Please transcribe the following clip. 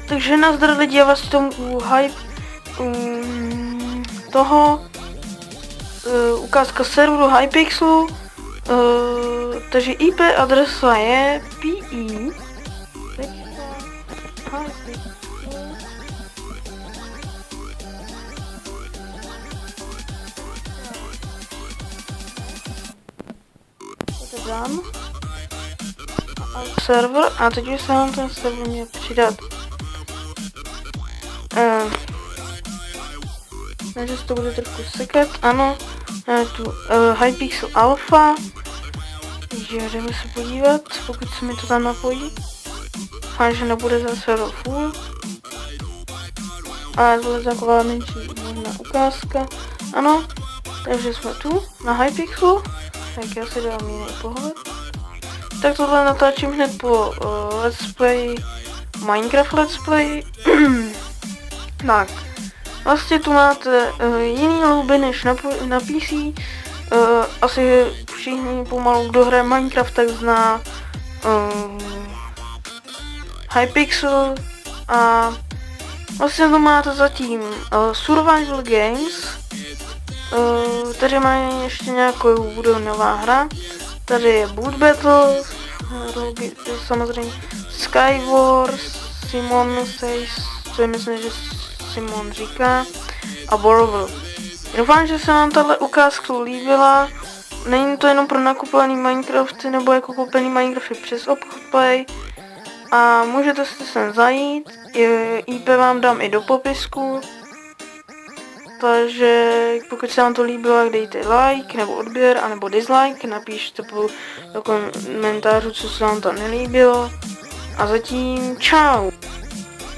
Takže nazdar lidi, já vás tomu toho ukázka serveru Hypixelu, takže IP adresa je pi. Dám server a teď už se vám ten server měl přidat. Takže to bude trošku sekat, ano, tu Hypixel Alpha, takže jdeme se podívat, pokud se mi to tam napojí. Doufám, že nebude zase full, ale to je taková menší možná ukázka, ano, takže jsme tu na Hypixelu, tak já si dám jiný pohled. Tak tohle natáčím hned po Let's Play, Minecraft Let's Play. Tak, vlastně tu máte jiný lobby než na PC. Asi všichni pomalu, kdo hraje Minecraft, tak zná Hypixel. A vlastně to máte zatím Survival Games. Tady mají ještě nějakou, bude nová hra. Tady je Boot Battle, samozřejmě Skywars, Simon Says, co je myslím, že Simon říká, a Borrowell. Doufám, že se vám tato ukázka líbila. Není to jenom pro nakupený Minecrafty nebo jako koupený Minecrafty přes obchod Play. A můžete si sem zajít, IP vám dám i do popisku. Takže pokud se vám to líbilo, dejte like nebo odběr, anebo dislike, napište do komentářů, co se vám to nelíbilo. A zatím čau!